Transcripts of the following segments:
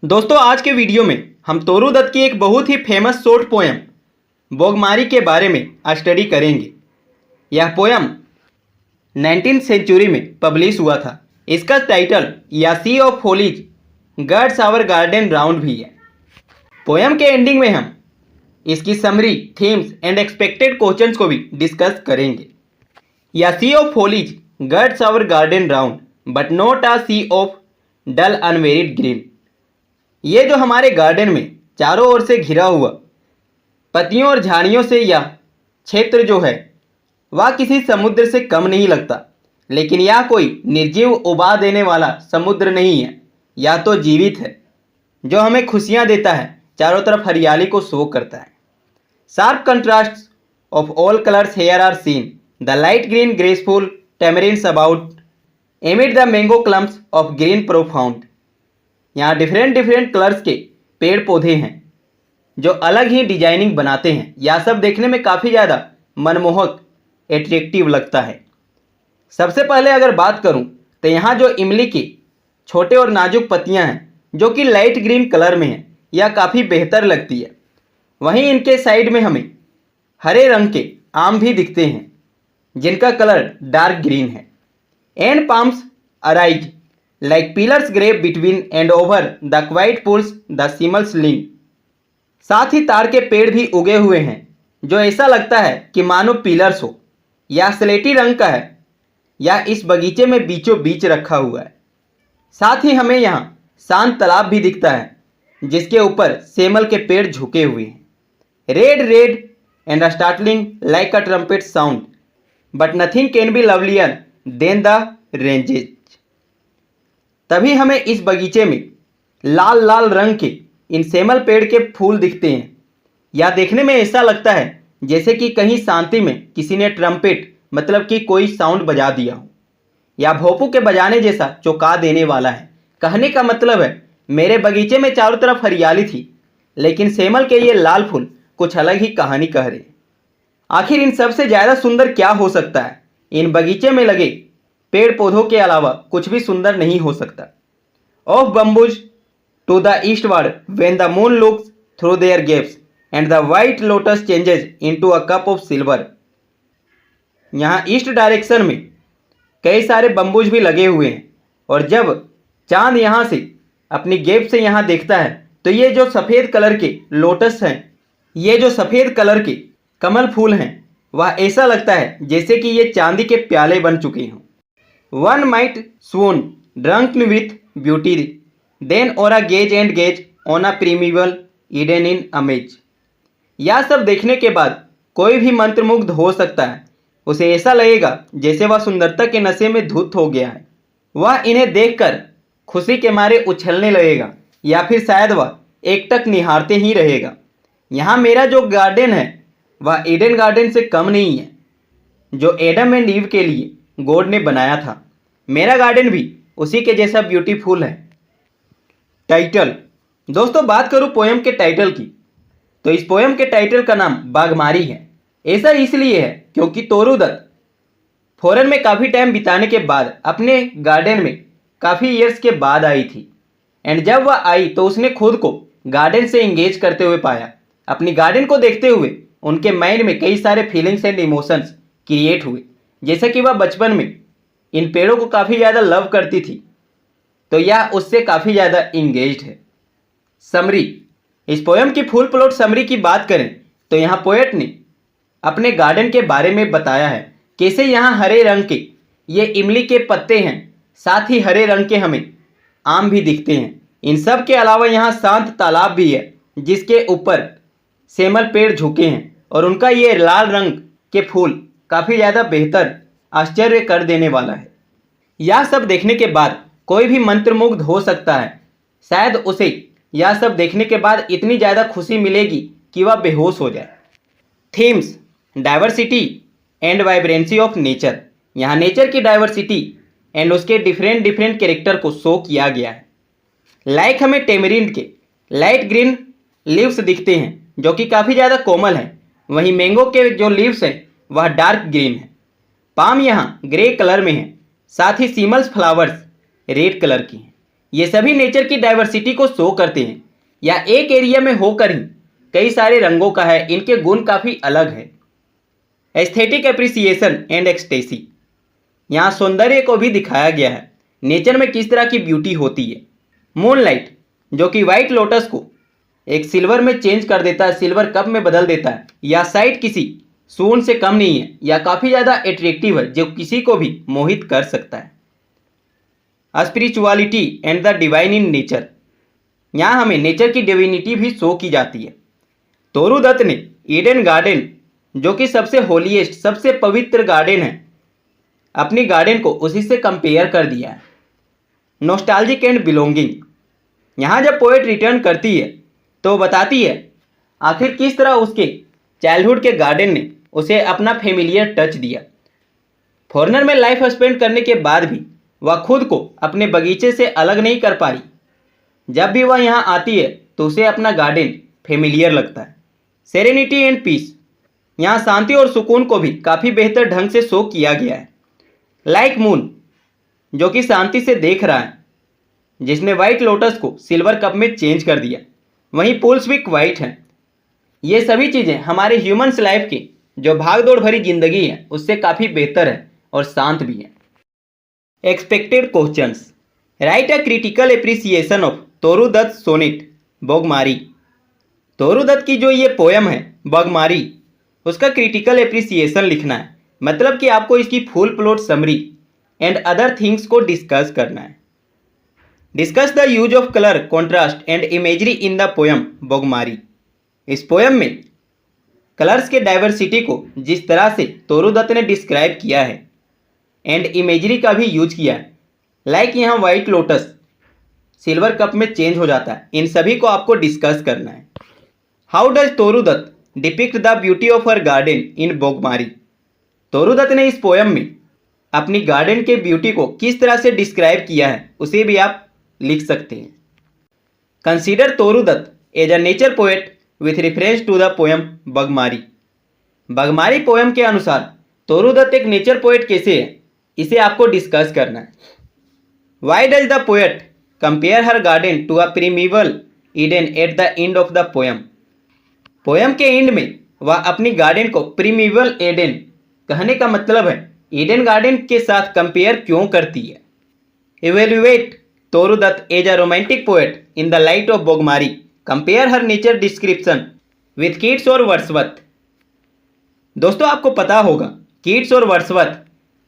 दोस्तों आज के वीडियो में हम तोरू दत्त की एक बहुत ही फेमस शॉर्ट पोयम बोगमारी के बारे में स्टडी करेंगे। यह पोयम 19th सेंचुरी में पब्लिश हुआ था। इसका टाइटल या sea of hollies girds our garden round भी है। पोयम के एंडिंग में हम इसकी summary, themes and expected questions को भी डिस्कस करेंगे। A sea of hollies girds our garden round but not a sea of dull unvaried green. ये जो हमारे गार्डन में चारों ओर से घिरा हुआ पत्तियों और झाड़ियों से यह क्षेत्र जो है वह किसी समुद्र से कम नहीं लगता, लेकिन यह कोई निर्जीव उबा देने वाला समुद्र नहीं है। यह तो जीवित है जो हमें खुशियां देता है, चारों तरफ हरियाली को शो करता है। Sharp contrast of all colours here are seen, the light green graceful tamarinds about amid the mango clumps of green profound. यहाँ डिफरेंट कलर्स के पेड़ पौधे हैं जो अलग ही डिजाइनिंग बनाते हैं। यह सब देखने में काफ़ी ज़्यादा मनमोहक, एट्रैक्टिव लगता है। सबसे पहले अगर बात करूं तो यहाँ जो इमली की छोटे और नाजुक पत्तियां हैं जो कि लाइट ग्रीन कलर में हैं, यह काफ़ी बेहतर लगती है। वहीं इनके साइड में हमें हरे रंग के आम भी दिखते हैं जिनका कलर डार्क ग्रीन है। And palms arise like pillars grey between and over the quiet pools the simmels lean। साथ ही ताड़ के पेड़ भी उगे हुए हैं जो ऐसा लगता है कि मानो पिलर्स हो। यह स्लेटी रंग का है। यह इस बगीचे में बीचों बीच रखा हुआ है। साथ ही हमें यहाँ शांत तालाब भी दिखता है जिसके ऊपर सेमल के पेड़ झुके हुए हैं। Red and startling like a trumpet sound but nothing can be lovelier than the ranges. तभी हमें इस बगीचे में लाल लाल रंग के इन सेमल पेड़ के फूल दिखते हैं। यह देखने में ऐसा लगता है जैसे कि कहीं शांति में किसी ने ट्रम्पेट मतलब कि कोई साउंड बजा दिया हो। यह भोपू के बजाने जैसा चौंका देने वाला है। कहने का मतलब है मेरे बगीचे में चारों तरफ हरियाली थी, लेकिन सेमल के ये लाल फूल कुछ अलग ही कहानी कह रहे हैं। आखिर इन सबसे ज़्यादा सुंदर क्या हो सकता है? इन बगीचे में लगे पेड़ पौधों के अलावा कुछ भी सुंदर नहीं हो सकता। Of bamboos to the eastward when the moon looks through their gaps and the white lotus changes into a cup of silver. यहाँ ईस्ट डायरेक्शन में कई सारे बम्बूज भी लगे हुए हैं और जब चांद यहाँ से अपनी गेप से यहाँ देखता है तो ये जो सफ़ेद कलर के लोटस हैं, ये जो सफ़ेद कलर के कमल फूल हैं, वह ऐसा लगता है जैसे कि ये चांदी के प्याले बन चुके हों। One might swoon drunken with beauty, then or a gaze and gaze on a primeval Eden in amaze। यह सब देखने के बाद कोई भी मंत्रमुग्ध हो सकता है। उसे ऐसा लगेगा जैसे वह सुंदरता के नशे में धुत हो गया है। वह इन्हें देखकर खुशी के मारे उछलने लगेगा या फिर शायद वह एकटक निहारते ही रहेगा। यहाँ मेरा जो गार्डन है वह ईडन गार्डन से कम नहीं है जो एडम एंड ईव के लिए गॉड ने बनाया था। मेरा गार्डन भी उसी के जैसा ब्यूटीफुल है। टाइटल, दोस्तों बात करूं पोयम के टाइटल की तो इस पोयम के टाइटल का नाम बागमारी है। ऐसा इसलिए है क्योंकि तोरू दत्त फॉरेन में काफ़ी टाइम बिताने के बाद अपने गार्डन में काफ़ी ईयर्स के बाद आई थी। एंड जब वह आई तो उसने खुद को गार्डन से इंगेज करते हुए पाया। अपनी गार्डन को देखते हुए उनके माइंड में कई सारे फीलिंग्स एंड इमोशंस क्रिएट हुए, जैसे कि वह बचपन में इन पेड़ों को काफ़ी ज़्यादा लव करती थी तो यह उससे काफ़ी ज़्यादा इंगेज्ड है। समरी, इस पोयम की फुल प्लॉट समरी की बात करें तो यहाँ पोएट ने अपने गार्डन के बारे में बताया है। कैसे यहाँ हरे रंग के ये इमली के पत्ते हैं, साथ ही हरे रंग के हमें आम भी दिखते हैं। इन सब के अलावा यहाँ शांत तालाब भी है जिसके ऊपर सेमल पेड़ झुके हैं और उनका ये लाल रंग के फूल काफ़ी ज़्यादा बेहतर, आश्चर्य कर देने वाला है। यह सब देखने के बाद कोई भी मंत्रमुग्ध हो सकता है। शायद उसे यह सब देखने के बाद इतनी ज़्यादा खुशी मिलेगी कि वह बेहोश हो जाए। Themes, diversity and vibrancy of nature. यहाँ नेचर की डाइवर्सिटी एंड उसके डिफरेंट कैरेक्टर को शो किया गया है। लाइक हमें टेमरिंड के लाइट ग्रीन लीव्स दिखते हैं जो कि काफ़ी ज़्यादा कोमल हैं। वहीं मैंगो के जो लीव्स हैं वह डार्क ग्रीन है। पाम यहाँ ग्रे कलर में है। साथ ही सीमल्स फ्लावर्स रेड कलर की हैं। ये सभी नेचर की डाइवर्सिटी को शो करते हैं। या एक एरिया में होकर ही कई सारे रंगों का है, इनके गुण काफ़ी अलग है। एस्थेटिक एप्रिसिएशन एंड एक्सटेसी, यहाँ सौंदर्य को भी दिखाया गया है, नेचर में किस तरह की ब्यूटी होती है। मूनलाइट, जो कि वाइट लोटस को एक सिल्वर में चेंज कर देता है, सिल्वर कप में बदल देता है। या साइट किसी सून से कम नहीं है या काफ़ी ज़्यादा एट्रैक्टिव है, जो किसी को भी मोहित कर सकता है। Spirituality and the divine in nature, यहाँ हमें नेचर की डिविनिटी भी शो की जाती है। तोरू दत्त ने ईडन गार्डन, जो कि सबसे होलीएस्ट, सबसे पवित्र गार्डन है, अपनी गार्डन को उसी से कंपेयर कर दिया है। नॉस्टैल्जिक एंड बिलोंगिंग, यहाँ जब पोएट रिटर्न करती है तो बताती है आखिर किस तरह उसके चाइल्डहुड के गार्डन ने उसे अपना फेमिलियर टच दिया। फॉरेनर में लाइफ स्पेंड करने के बाद भी वह खुद को अपने बगीचे से अलग नहीं कर पाई। जब भी वह यहाँ आती है तो उसे अपना गार्डन फेमिलियर लगता है। सेरेनिटी एंड पीस, यहाँ शांति और सुकून को भी काफ़ी बेहतर ढंग से शो किया गया है। लाइक मून, जो कि शांति से देख रहा है, जिसने वाइट लोटस को सिल्वर कप में चेंज कर दिया, वहीं पूल्स भी वाइट हैं। ये सभी चीज़ें हमारे ह्यूमन्स लाइफ की जो भागदौड़ भरी जिंदगी है उससे काफ़ी बेहतर है और शांत भी है। Expected questions, write a critical appreciation of Toru Dutt sonnet Bogmari. Toru Dutt की जो ये पोयम है बोगमारी, उसका क्रिटिकल एप्रिसिएशन लिखना है, मतलब कि आपको इसकी full plot summary and other things को डिस्कस करना है। Discuss the use of colour, contrast and imagery in the poem Bogmari. इस पोयम में कलर्स के डाइवर्सिटी को जिस तरह से तोरू दत्त ने डिस्क्राइब किया है एंड इमेजरी का भी यूज किया है, लाइक यहाँ वाइट लोटस सिल्वर कप में चेंज हो जाता है, इन सभी को आपको डिस्कस करना है। How does Toru Dutt depict the beauty of her garden in Bogmari. Toru Dutt ने इस पोयम में अपनी गार्डन के ब्यूटी को किस तरह से डिस्क्राइब किया है उसे भी आप लिख सकते हैं। Consider Toru Dutt as a nature poet with reference to the poem Bogmari. Bogmari poem के अनुसार तोरू दत्त एक नेचर पोएट कैसे है, इसे आपको डिस्कस करना है। Why does the poet compare her garden to a primeval Eden at the end of the poem. Poem के एंड में वह अपनी गार्डन को प्रीमिवल एडन, कहने का मतलब है ईडन गार्डन के साथ कंपेयर क्यों करती है। Evaluate Toru Dutt as a romantic poet in the light of Baugmaree, compare her nature description with Keats और वर्ड्सवर्थ। दोस्तों आपको पता होगा कीट्स और Wordsworth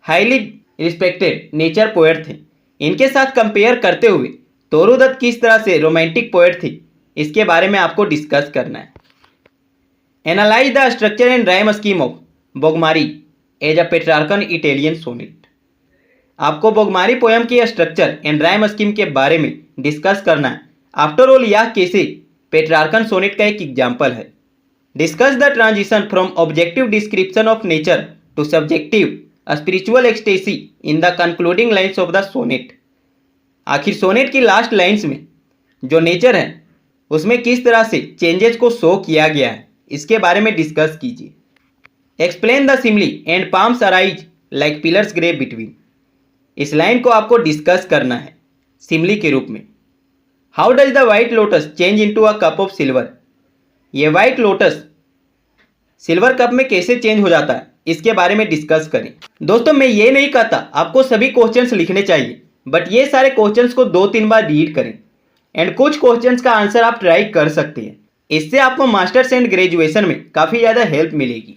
highly respected nature poet थे, इनके साथ कंपेयर करते हुए तोरू दत्त किस तरह से रोमांटिक पोएट थी, इसके बारे में आपको डिस्कस करना है। Analyse the structure and rhyme scheme of Baugmaree as a Petrarchan Italian sonnet. आपको बोगमारी पोयम की स्ट्रक्चर एंड राइम स्कीम के बारे में डिस्कस करना है। आफ्टर ऑल यह कैसे पेट्रार्कन सोनेट का एक एग्जाम्पल है। Discuss the transition from objective description of nature to subjective spiritual ecstasy in the concluding lines of the sonnet. आखिर सोनेट की लास्ट लाइन्स में जो नेचर है उसमें किस तरह से चेंजेस को शो किया गया है, इसके बारे में डिस्कस कीजिए। Explain the simile and palms arise like pillars grey between. इस लाइन को आपको डिस्कस करना है सिमली के रूप में। How does the white lotus change into a cup of silver. ये वाइट लोटस सिल्वर कप में कैसे चेंज हो जाता है, इसके बारे में डिस्कस करें। दोस्तों मैं ये नहीं कहता आपको सभी क्वेश्चंस लिखने चाहिए, बट ये सारे क्वेश्चंस को 2-3 बार रीड करें एंड कुछ क्वेश्चंस का आंसर आप ट्राई कर सकते हैं। इससे आपको मास्टर्स एंड ग्रेजुएशन में काफ़ी ज़्यादा हेल्प मिलेगी।